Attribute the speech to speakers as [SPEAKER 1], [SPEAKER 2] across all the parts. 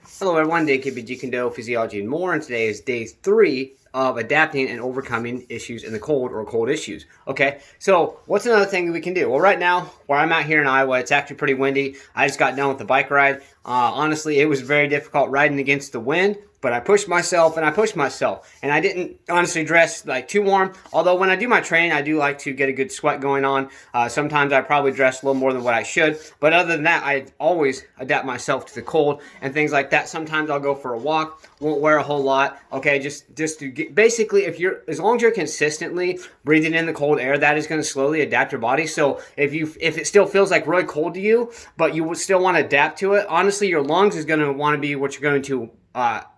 [SPEAKER 1] Hello everyone, Day Kune, Physiology and more, and today is day 3 of adapting and overcoming issues in the cold or cold issues. Okay, so what's another thing that we can do? Well, right now, where I'm at here in Iowa, it's actually pretty windy. I just got done with the bike ride. Honestly, it was very difficult riding against the wind, but I pushed myself and I pushed myself. And I didn't honestly dress like too warm, although when I do my training, I do like to get a good sweat going on. Sometimes I probably dress a little more than what I should, but other than that, I always adapt myself to the cold and things like that. Sometimes I'll go for a walk, won't wear a whole lot, okay, just to get, basically, as long as you're consistently breathing in the cold air, that is going to slowly adapt your body. So if it still feels like really cold to you, but you would still want to adapt to it, honestly, your lungs is going to want to be what you're going to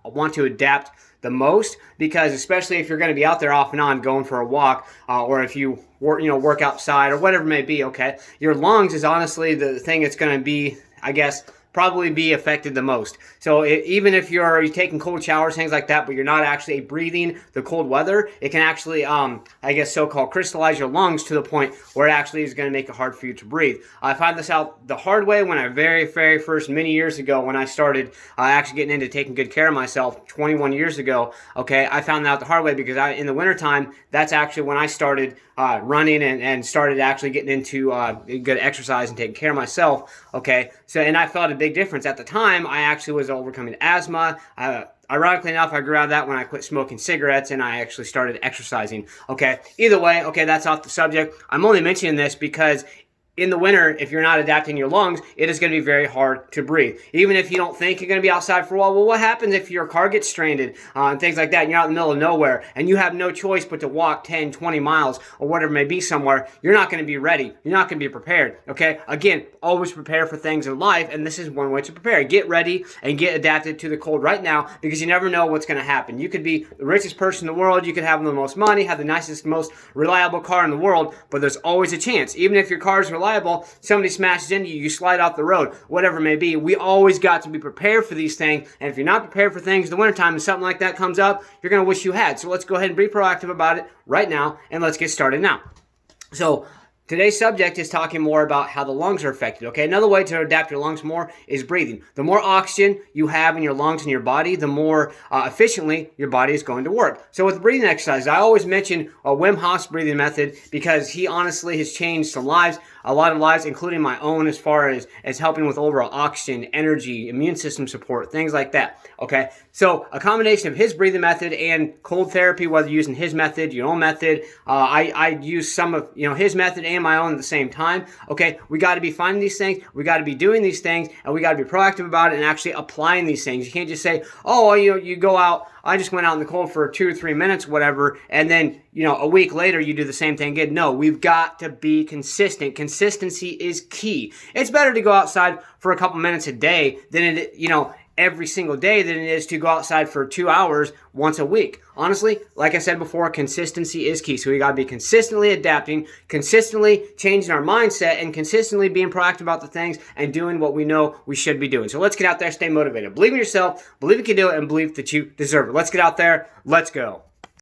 [SPEAKER 1] want to adapt the most, because especially if you're going to be out there off and on going for a walk, or if you work outside or whatever it may be, okay, your lungs is honestly the thing that's going to be, I guess, probably be affected the most. So even if you're taking cold showers, things like that, but you're not actually breathing the cold weather, it can actually, I guess, so-called crystallize your lungs to the point where it actually is going to make it hard for you to breathe. I found this out the hard way when I very first, many years ago, when I started actually getting into taking good care of myself 21 years ago. Okay, I found that out the hard way because in the wintertime, that's actually when I started running and started actually getting into good exercise and taking care of myself. Okay, so, and I felt a big difference. At the time, I actually was overcoming asthma. Ironically enough, I grew out of that when I quit smoking cigarettes and I actually started exercising. Okay, either way, okay, that's off the subject. I'm only mentioning this because in the winter, if you're not adapting your lungs, it is going to be very hard to breathe. Even if you don't think you're going to be outside for a while, well, what happens if your car gets stranded and things like that, and you're out in the middle of nowhere, and you have no choice but to walk 10, 20 miles, or whatever it may be somewhere? You're not going to be ready. You're not going to be prepared, okay? Again, always prepare for things in life, and this is one way to prepare. Get ready and get adapted to the cold right now, because you never know what's going to happen. You could be the richest person in the world, you could have the most money, have the nicest, most reliable car in the world, but there's always a chance. Even if your car is reliable, somebody smashes into you, you slide off the road, whatever it may be. We always got to be prepared for these things, and if you're not prepared for things in the wintertime and something like that comes up, you're going to wish you had. So let's go ahead and be proactive about it right now, and let's get started now. So today's subject is talking more about how the lungs are affected, okay? Another way to adapt your lungs more is breathing. The more oxygen you have in your lungs and your body, the more efficiently your body is going to work. So with breathing exercises, I always mention Wim Hof's breathing method because he honestly has changed some lives, a lot of lives, including my own, as far as helping with overall oxygen, energy, immune system support, things like that, okay? So a combination of his breathing method and cold therapy, whether you're using his method, your own method, I use some of his method and my own at the same time, okay? We got to be finding these things, we got to be doing these things, and we got to be proactive about it and actually applying these things. You can't just say, oh, you go out, I just went out in the cold for 2 or 3 minutes, whatever, and then, a week later you do the same thing again. No, we've got to be consistent. Consistency is key. It's better to go outside for a couple minutes a day than every single day than it is to go outside for 2 hours once a week. Honestly, like I said before, consistency is key. So we got to be consistently adapting, consistently changing our mindset, and consistently being proactive about the things and doing what we know we should be doing. So let's get out there, stay motivated. Believe in yourself, believe you can do it, and believe that you deserve it. Let's get out there. Let's go.